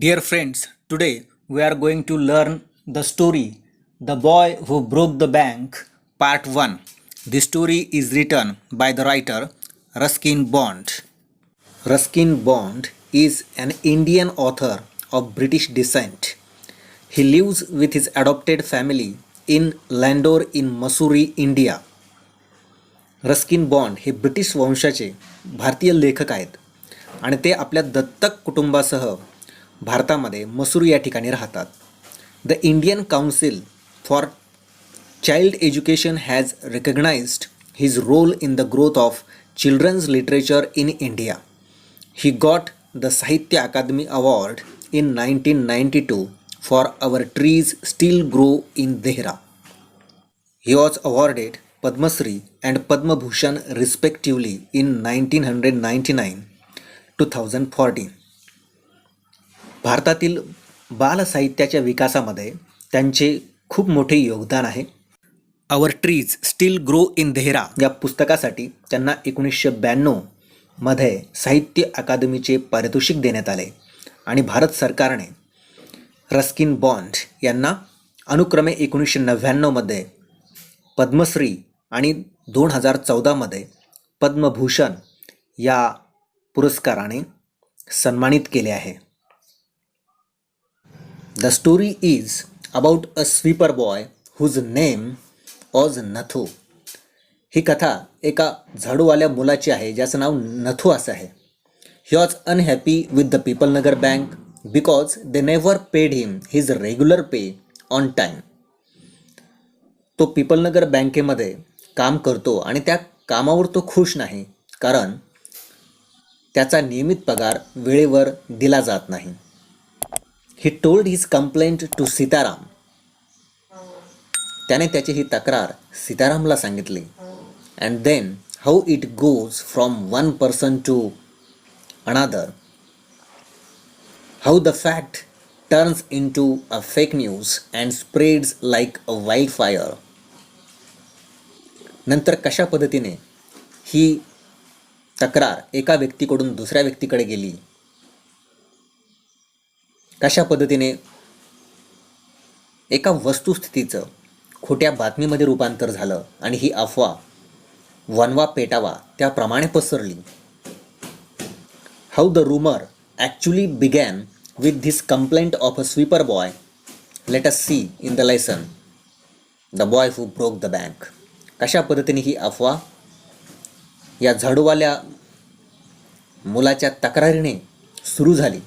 Dear friends, today we are going to learn the story The Boy Who Broke the Bank, Part 1. The story is written by the writer Ruskin Bond. Ruskin Bond is an Indian author of British descent. He lives with his adopted family in Landor in Mussoorie, India. Ruskin bond हे British वंशाचे भारतीय लेखक आहेत आणि ते आपल्या दत्तक कुटुंबासह भारतामध्ये मसूरी या ठिकाणी राहतात. The Indian Council for Child Education has recognised his role in the growth of children's literature in India. He got the Sahitya Akademi award in 1992 for Our Trees Still Grow in Dehra. He was awarded Padma Shri and Padma Bhushan respectively in 1999, 2014. भारतातील बालसाहित्याच्या विकासामध्ये त्यांचे खूप मोठे योगदान आहे. Our Trees Still Grow in Dehra या पुस्तकासाठी त्यांना 1992 मध्ये साहित्य अकादमीचे पारितोषिक देण्यात आले आणि भारत सरकारने रस्किन बॉन्ड यांना अनुक्रमे 1999 मध्ये पद्मश्री आणि 2014 मध्ये पद्मभूषण या पुरस्काराने सन्मानित केले आहे. The story is about a sweeper boy whose name was Nathu. ही कथा एका झाडूवाल्या मुलाची आहे ज्याचं नाव नथू असं आहे. He was unhappy with the people Nagar bank because they never paid him his regular pay on time. तो पीपलनगर बँकेमध्ये काम करतो आणि त्या कामावर तो खुश नाही कारण त्याचा नियमित पगार वेळेवर दिला जात नाही. He told his complaint to Sitaram. त्याने त्याची ही तक्रार सीतारामला सांगितली. And then how it goes from one person to another, how the fact turns into a fake news and spreads like a wild fire. नंतर कशा पद्धतीने ही तक्रार एका व्यक्तीकडून दुसऱ्या व्यक्तीकडे गेली, कशा पद्धतीने एका वस्तुस्थितीचं खोट्या बातमीमध्ये रूपांतर झालं आणि ही अफवा वनवा पेटावा त्याप्रमाणे पसरली. How the rumour actually began with this complaint of a sweeper boy. Let us see in the lesson the boy who broke the bank. कशा पद्धतीने ही अफवा या झाडूवाल्या मुलाच्या तक्रारीने सुरू झाली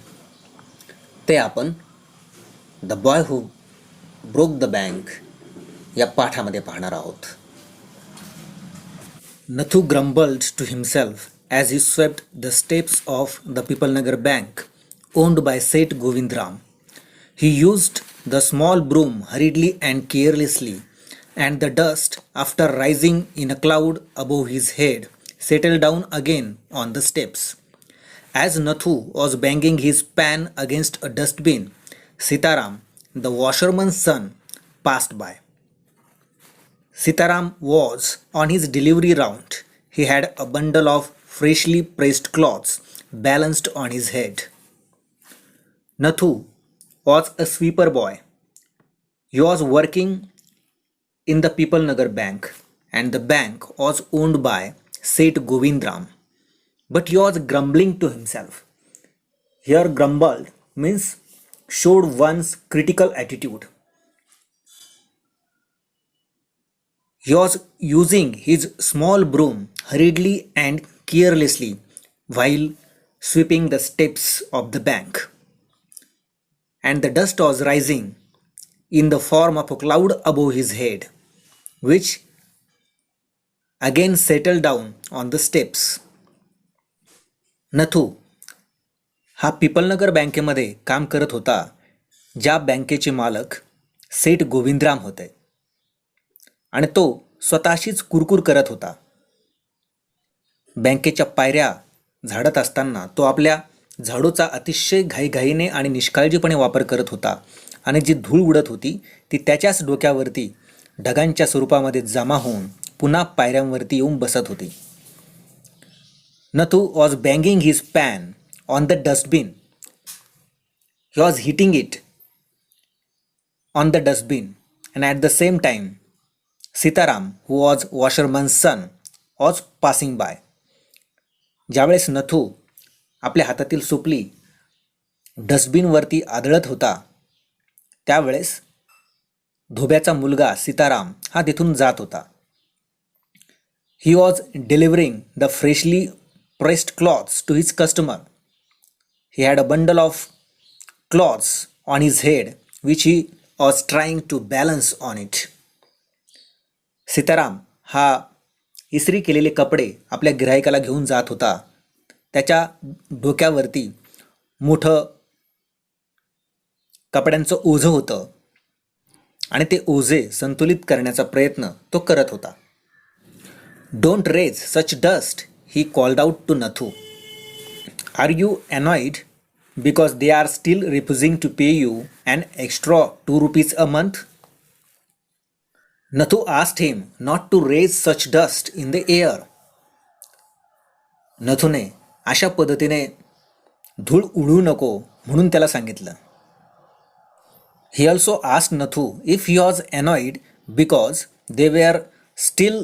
ते आपण The boy who broke the Bank या पाठामध्ये पाहणार आहोत. Nathu grumbled to himself as he swept the steps of the Pipalnagar bank owned by Seth Govindram. He used the small broom hurriedly and carelessly and the dust, after rising in a cloud above his head, settled down again on the steps. As Nathu was banging his pan against a dustbin, Sitaram, the washerman's son, passed by. Sitaram was on his delivery round. He had a bundle of freshly pressed cloths balanced on his head. Nathu was a sweeper boy. He was working in the People Nagar Bank and the bank was owned by Seth Govindram, but he was grumbling to himself. Here grumbled means showed one's critical attitude. He was using his small broom hurriedly and carelessly while sweeping the steps of the bank, and the dust was rising in the form of a cloud above his head, which again settled down on the steps. Nathu हा पीपलनगर बँकेमध्ये काम करत होता ज्या बँकेचे मालक सेठ गोविंदराम होते आणि तो स्वतःशीच कुरकुर करत होता. बँकेच्या पायऱ्या झाडत असताना तो आपल्या झाडूचा अतिशय घाईघाईने आणि निष्काळजीपणे वापर करत होता आणि जी धूळ उडत होती ती त्याच्याच डोक्यावरती ढगांच्या स्वरूपामध्ये जमा होऊन पुन्हा पायऱ्यांवरती येऊन बसत होती. Nathu was banging his pan on the dustbin. He was hitting it on the dustbin, and at the same time, Sitaram, who was washerman's son, was passing by. ज्यावेळेस नथू आपल्या हातातील सुपली डस्टबिनवरती आदळत होता त्यावेळेस धोब्याचा मुलगा सीताराम हा तिथून जात होता. He was delivering the freshly pressed clothes to his customer. He had a bundle of clothes on his head which he was trying to balance on it. Sitaram हा इस्त्री केलेले कपडे आपल्या गिऱ्हाईकाला घेऊन जात होता. त्याच्या डोक्यावरती मोठं कपड्यांचं ओझं होतं आणि ते ओझे संतुलित करण्याचा प्रयत्न तो करत होता. Don't raise such dust, he called out to Nathu. Are you annoyed because they are still refusing to pay you an extra ₹2 a month? Nathu asked him not to raise such dust in the air. नथूने अशा पद्धतीने धूळ उडवू नको म्हणून त्याला सांगितलं. He also asked Nathu if he was annoyed because they were still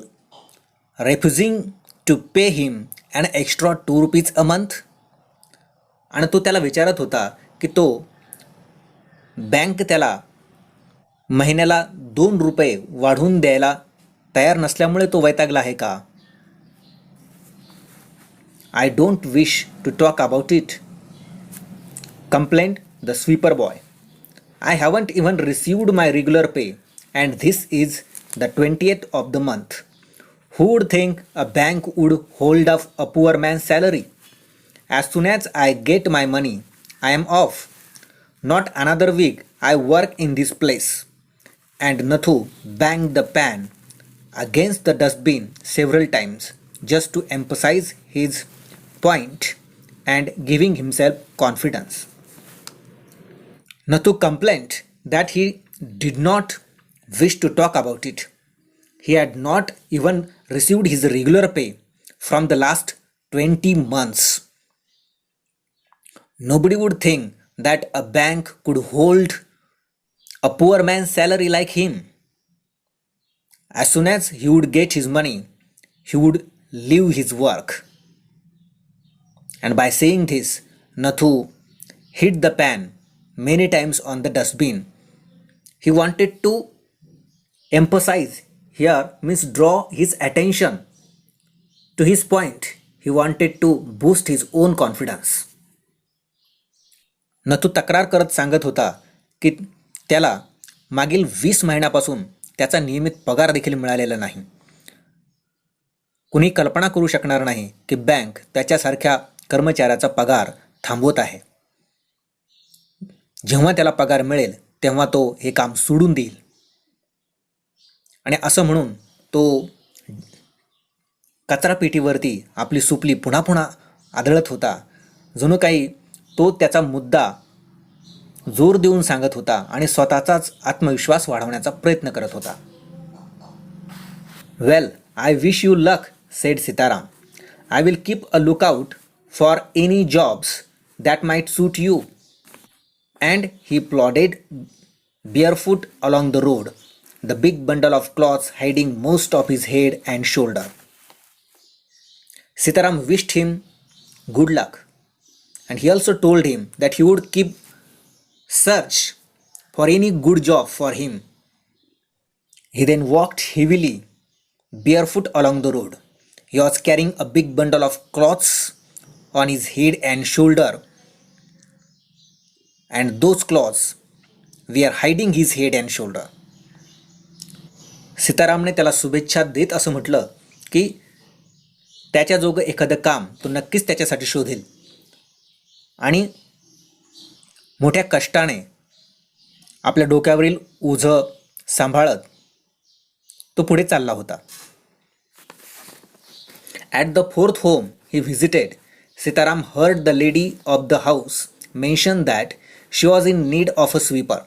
refusing to pay him an extra ₹2 a month. आणि तो त्याला विचारत होता की तो बँक त्याला महिन्याला ₹2 वाढवून द्यायला तयार नसल्यामुळे तो वैतागला आहे का. I don't wish to talk about it, complaint the sweeper boy. I haven't even received my regular pay and this is the 20th of the month. Who would think a bank would hold up a poor man's salary? As soon as I get my money, I am off. Not another week I work in this place. And Nathu banged the pan against the dustbin several times just to emphasize his point and giving himself confidence. Nathu complained that he did not wish to talk about it. He had not even received his regular pay from the last 20 months. Nobody would think that a bank could hold a poor man's salary like him. As soon as he would get his money, he would leave his work. And by saying this, Nathu hit the pan many times on the dustbin. He wanted to emphasize here, means draw his attention to his point. He wanted to boost his own confidence. Nathu तक्रार करत सांगत होता की त्याला मागील 20 महिन्यापासून त्याचा नियमित पगार देखील मिळालेला नाही. कुणी कल्पना करू शकणार नाही की बँक त्याच्यासारख्या कर्मचाऱ्याचा पगार थांबवत आहे. जेव्हा त्याला पगार मिळेल तेव्हा तो हे काम सोडून देईल. आणि असं म्हणून तो कचरापेटीवरती आपली सुपली पुन्हा पुन्हा आदळत होता. जणू काही तो त्याचा मुद्दा जोर देऊन सांगत होता आणि स्वतःचाच आत्मविश्वास वाढवण्याचा प्रयत्न करत होता. Well, I wish you luck, said Sitaram. I will keep a lookout for any jobs that might suit you. And he plodded barefoot along the road, the big bundle of clothes hiding most of his head and shoulder. Sitaram wished him good luck, and he also told him that he would keep search for any good job for him. He then walked heavily, barefoot along the road. He was carrying a big bundle of clothes on his head and shoulder, and those clothes were hiding his head and shoulder. सीतारामने त्याला शुभेच्छा देत असं म्हटलं की त्याच्याजोगं एखादं काम तो नक्कीच त्याच्यासाठी शोधेल आणि मोठ्या कष्टाने आपल्या डोक्यावरील ओझं सांभाळत तो पुढे चालला होता. At the fourth home he visited, Sitaram heard the lady of the house mention that she was in need of a sweeper.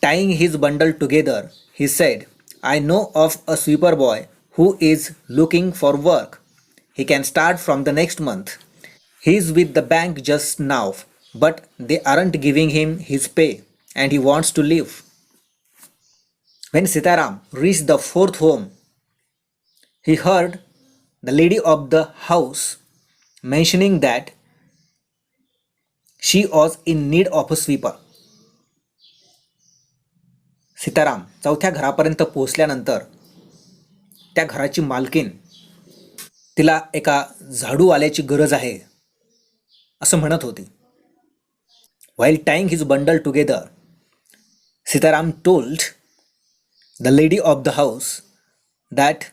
Tying his bundle together, he said, I know of a sweeper boy who is looking for work. He can start from the next month. He is with the bank just now, but they aren't giving him his pay and he wants to leave. When Sitaram reached the fourth home, he heard the lady of the house mentioning that she was in need of a sweeper. Sitaram चौथ्या घरापर्यंत पोहोचल्यानंतर त्या घराची मालकीन तिला एका झाडूवाल्याची गरज आहे असं म्हणत होती. While tying his bundle together, Sitaram told the lady of the house that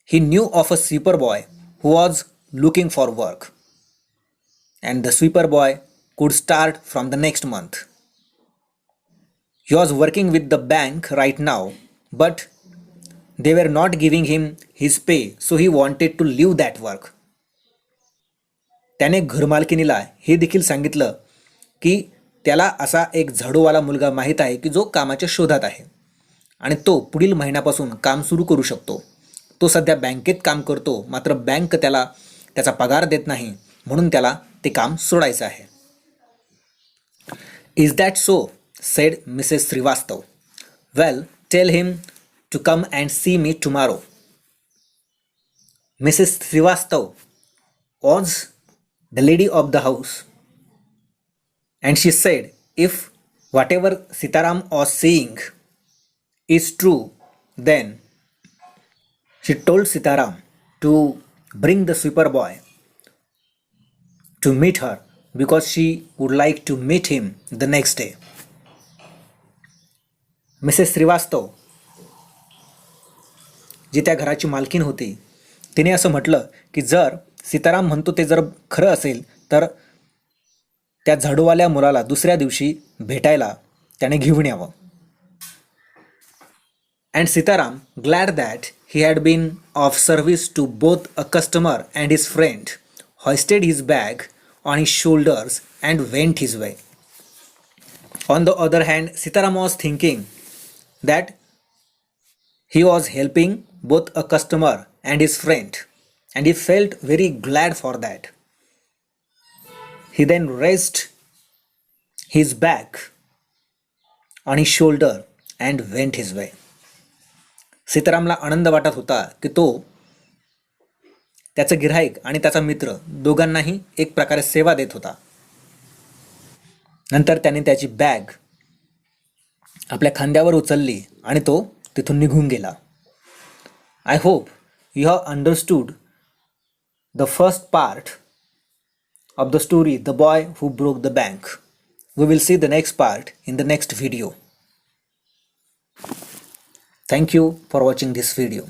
he knew of a sweeper boy who was looking for work and the sweeper boy could start from the next month. He was working with the bank right now, but they were not giving him his pay, so he wanted to leave that work. त्याने घरमालकिनीला हे देखील सांगितलं की त्याला असा एक झाडूवाला मुलगा माहीत आहे की जो कामाच्या शोधात आहे आणि तो पुढील महिन्यापासून काम सुरू करू शकतो. तो सध्या बँकेत काम करतो, मात्र बँक त्याला त्याचा पगार देत नाही, म्हणून त्याला ते काम सोडायचं आहे. Is that so? said Mrs. Srivastav. Well, tell him to come and see me tomorrow. Mrs. Srivastav was the lady of the house, and she said if whatever Sitaram was saying is true, then she told Sitaram to bring the sweeper boy to meet her because she would like to meet him the next day. Mrs Srivastava ji त्या घराची मालकीन होती तिने असं म्हटलं की जर सीताराम म्हणतो ते जर खरं असेल तर त्या झाडूवाल्या मुलाला दुसऱ्या दिवशी भेटायला त्याने घेऊन यावं. And Sitaram glad that he had been of service to both a customer and his friend hoisted his bag on his shoulders and went his way. On the other hand, Sitaram was thinking that he was helping both a customer and his friend, and he felt very glad for that. He then raised his bag on his shoulder and went his way. सीतारामला आनंद वाटत होता की तो त्याचा गिऱ्हाईक आणि त्याचा मित्र दोघांनाही एक प्रकारे सेवा देत होता. नंतर त्याने त्याची बॅग आपल्या खांद्यावर उचलली आणि तो तिथून निघून गेला. I hope you have understood the first part of the story the boy who broke the bank. We will see the next part in the next video. Thank you for watching this video.